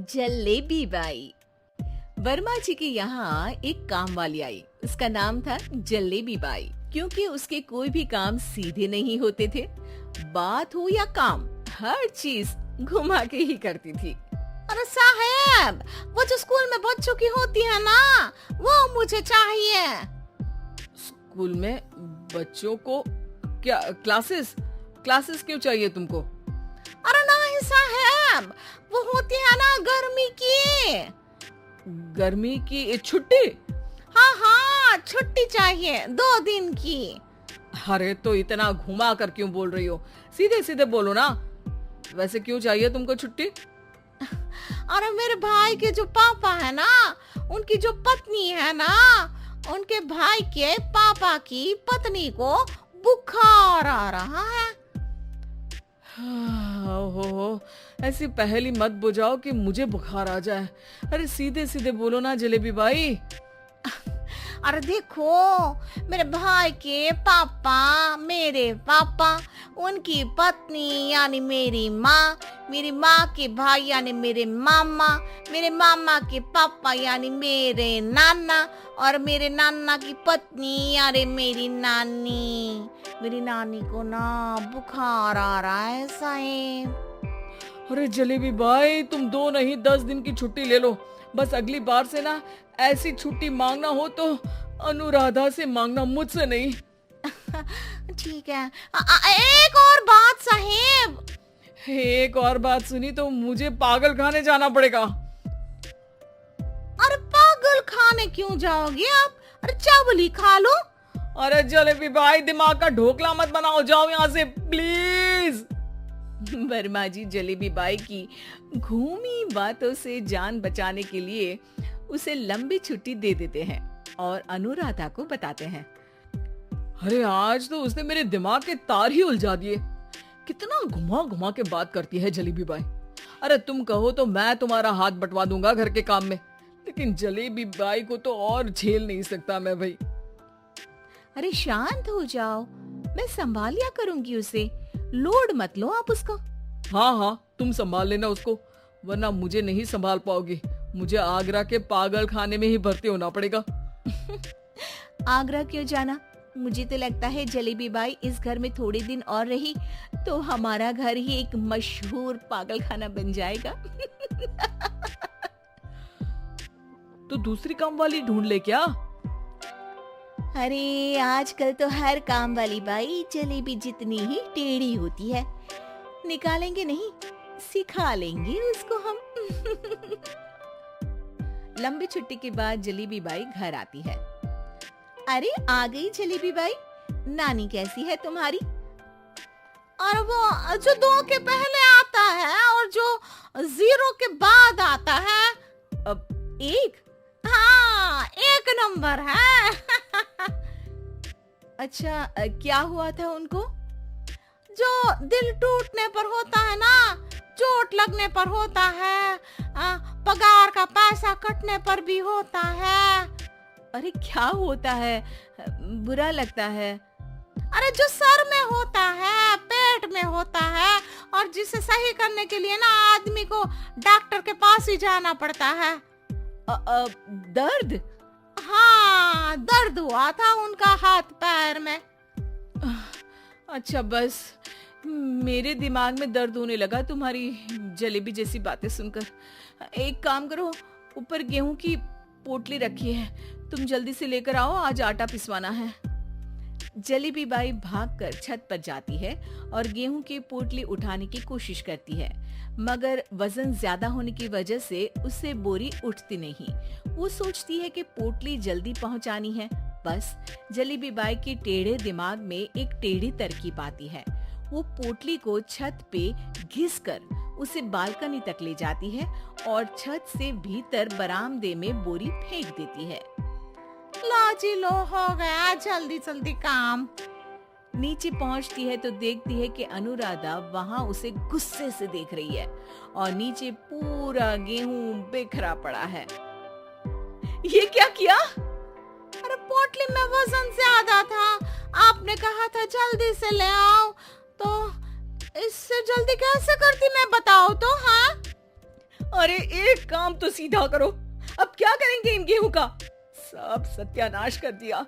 Jalebi by. Verma जी के यहाँ एक काम वाली आई। उसका नाम था जलेबी बाई, क्योंकि उसके कोई भी काम सीधे नहीं होते थे। बात हो या काम, हर चीज घुमा के ही करती थी। अरे साहब, वो जो स्कूल में बच्चों की होती है ना, वो मुझे चाहिए। स्कूल में बच्चों को क्या? क्लासेस क्लासेस क्यों चाहिए तुमको? अरे नहीं साहब, वो होती है ना गर्मी की छुट्टी? हाँ, छुट्टी चाहिए 2 दिन की। अरे तो इतना घुमा कर क्यों बोल रही हो? सीधे सीधे बोलो ना। वैसे क्यों चाहिए तुमको छुट्टी? अरे मेरे भाई के जो पापा है ना, उनकी जो पत्नी है ना, उनके भाई के पापा की पत्नी को बुखार आ रहा है। ओहो, ऐसी पहेली मत बुझाओ कि मुझे बुखार आ जाए। अरे सीधे सीधे बोलो ना जलेबी बाई। अरे देखो, मेरे भाई के पापा, मेरे पापा, उनकी पत्नी यानी मेरी माँ के भाई यानी मेरे मामा के पापा यानी मेरे नाना, और मेरे नाना की पत्नी यानी मेरी नानी को ना बुखार आ रहा है साहब। अरे जलेबी बाई, तुम 2 नहीं 10 दिन की छुट्टी ले लो। बस अगली बार से ना ऐसी छुट्टी मांगना हो तो अनुराधा से मांगना, मुझसे नहीं। ठीक है। एक और बात साहेब। एक और बात सुनी तो मुझे पागल खाने जाना पड़ेगा। अरे पागल खाने क्यों जाओगे आप? अरे चावल ही खा लो। अरे जलेबी भाई, दिमाग का ढोकला मत बनाओ, जाओ यहाँ से प्लीज। वर्मा जी जलेबी बाई की घूमी बातों से जान बचाने के लिए उसे लंबी छुट्टी दे देते हैं और अनुराधा को बताते हैं। अरे आज तो उसने मेरे दिमाग के तार ही उलझा दिए। कितना घुमा घुमा के बात करती है जलेबी बाई। अरे तुम कहो तो मैं तुम्हारा हाथ बंटवा दूंगा घर के काम में, लेकिन जलेबी बाई को तो और झेल नहीं सकता मैं भाई। अरे शांत हो जाओ, मैं संभाल लिया करूंगी उसे, लोड मत लो आप उसको। हाँ, तुम संभाल लेना उसको, वरना मुझे नहीं संभाल पाओगी। मुझे आगरा के पागल खाने में ही भर्ती होना पड़ेगा। आगरा क्यों जाना? मुझे तो लगता है जलेबी बाई इस घर में थोड़े दिन और रही तो हमारा घर ही एक मशहूर पागल खाना बन जाएगा। तो दूसरी काम वाली ढूंढ ले क्या? अरे आजकल तो हर काम वाली बाई जलेबी जितनी ही टेढ़ी होती है। निकालेंगे नहीं, सिखा लेंगे उसको हम। लंबी छुट्टी के बाद जलेबी बाई घर आती है। अरे आ गई जलेबी बाई, नानी कैसी है तुम्हारी? और वो जो 2 के पहले आता है और जो 0 के बाद आता है। अब 1? हाँ, 1 नंबर है। अच्छा, क्या हुआ था उनको? जो दिल टूटने पर होता है ना, चोट लगने पर होता है, पगार का पैसा कटने पर भी होता है। अरे क्या होता है? बुरा लगता है? अरे जो सर में होता है, पेट में होता है, और जिसे सही करने के लिए ना आदमी को डॉक्टर के पास ही जाना पड़ता है। दर्द? हाँ, दर्द हुआ था उनका हाथ पैर में। अच्छा, बस मेरे दिमाग में दर्द होने लगा तुम्हारी जलेबी जैसी बातें सुनकर। एक काम करो, ऊपर गेहूं की पोटली रखी है, तुम जल्दी से लेकर आओ, आज आटा पिसवाना है। जलेबी बाई भागकर छत पर जाती है और गेहूं की पोटली उठाने की कोशिश करती है, मगर वजन ज्यादा होने की वजह से उससे बोरी उठती नहीं। वो सोचती है कि पोटली जल्दी पहुंचानी है। बस जलेबी बाई के टेढ़े दिमाग में एक टेढ़ी तरकीब आती है। वो पोटली को छत पे घिसकर उसे बालकनी तक ले जाती है और छत से भीतर बरामदे में बोरी फेंक देती है। लो लो, हो गया जल्दी जल्दी काम। नीचे पहुंचती है तो देखती है कि अनुराधा वहां उसे गुस्से से देख रही है और नीचे पूरा गेहूं बिखरा पड़ा है। ये क्या किया? अरे पोटली में वजन ज्यादा था, आपने कहा था जल्दी से ले आओ, तो इससे जल्दी कैसे करती मैं बताओ तो। हाँ, अरे एक काम तो सीधा करो, अब क्या करेंगे इन गेहूं का? सब सत्यानाश कर दिया।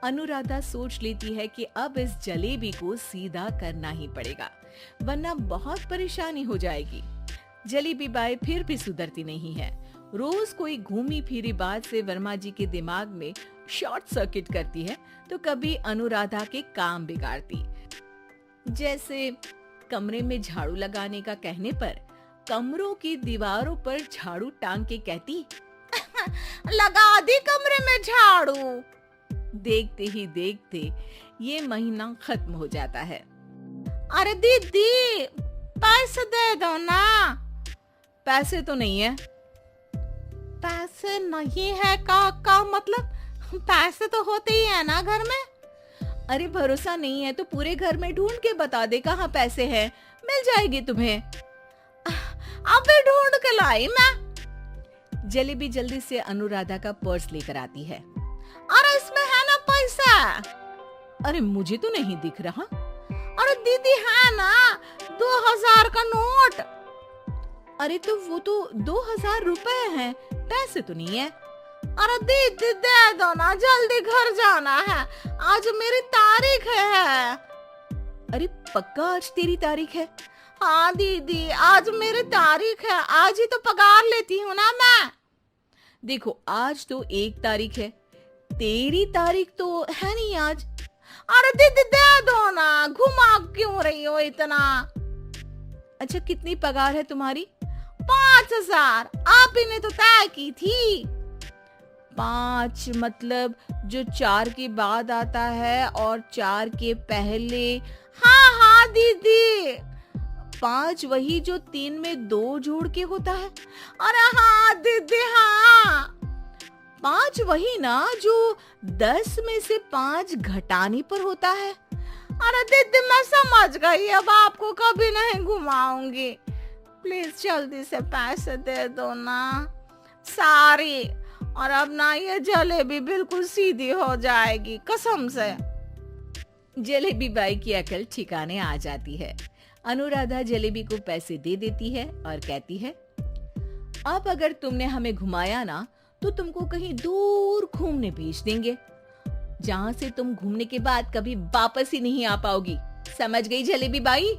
अनुराधा सोच लेती है कि अब इस जलेबी को सीधा करना ही पड़ेगा, वरना बहुत परेशानी हो जाएगी। जलेबी बाई फिर भी सुधरती नहीं है। रोज कोई घूमी फिरी बात से वर्मा जी के दिमाग में शॉर्ट सर्किट करती है, तो कभी अनुराधा के काम बिगाड़ती। जैसे कमरे में झाड़ू लगाने का कहने पर कमरों की दीवारों पर झाड़ू टांग के कहती, लगा दी कमरे में झाड़ू। देखते ही देखते ये महीना खत्म हो जाता है। अरे दीदी पैसे दे दो ना। पैसे तो नहीं है। पैसे नहीं है का मतलब? पैसे तो होते ही है ना घर में। अरे भरोसा नहीं है तो पूरे घर में ढूंढ के बता दे कहाँ पैसे हैं, मिल जाएगी तुम्हें। अबे ढूंढ के लाई मैं। जलेबी जल्दी से अनुराधा का पर्स लेकर आती है। अरे इसमें है ना पैसा? अरे मुझे तो नहीं दिख रहा। अरे दीदी है ना 2000 का नोट। अरे तो वो तो 2000 रुपए हैं, पैसे तो नहीं है। अरे दीदी दे दो ना, जल्दी घर जाना है, आज मेरी तारीख है। अरे पक्का आज तेरी तारीख है? हाँ दीदी आज मेरी तारीख है, आज ही तो पगार लेती हूँ ना मैं। देखो आज तो 1 तारीख है, तेरी तारीख तो है नहीं आज। अरे दीदी दे दो ना, घुमा क्यों रही हो इतना? अच्छा कितनी पगार है तुम्हारी? 5000। आप ही ने तो तय की थी। 5 मतलब जो 4 के बाद आता है और 4 के पहले। हाँ हाँ दीदी। 5 वही जो 3 में 2 जोड़ के होता है। अरे हाँ दीदी हाँ। 5 वही ना जो 10 में से 5 घटाने पर होता है। अरे दीदी मैं समझ गई, अब आपको कभी नहीं घुमाऊंगी। प्लीज जल्दी से पैसे दे दो ना, सारी। और अब ना ये जलेबी बिल्कुल सीधी हो जाएगी कसम से। जलेबी बाई की अकल ठिकाने आ जाती है। अनुराधा जलेबी को पैसे दे देती है और कहती है, अब अगर तुमने हमें घुमाया ना तो तुमको कहीं दूर घूमने भेज देंगे, जहाँ से तुम घूमने के बाद कभी वापस ही नहीं आ पाओगी। समझ गई जलेबी बाई?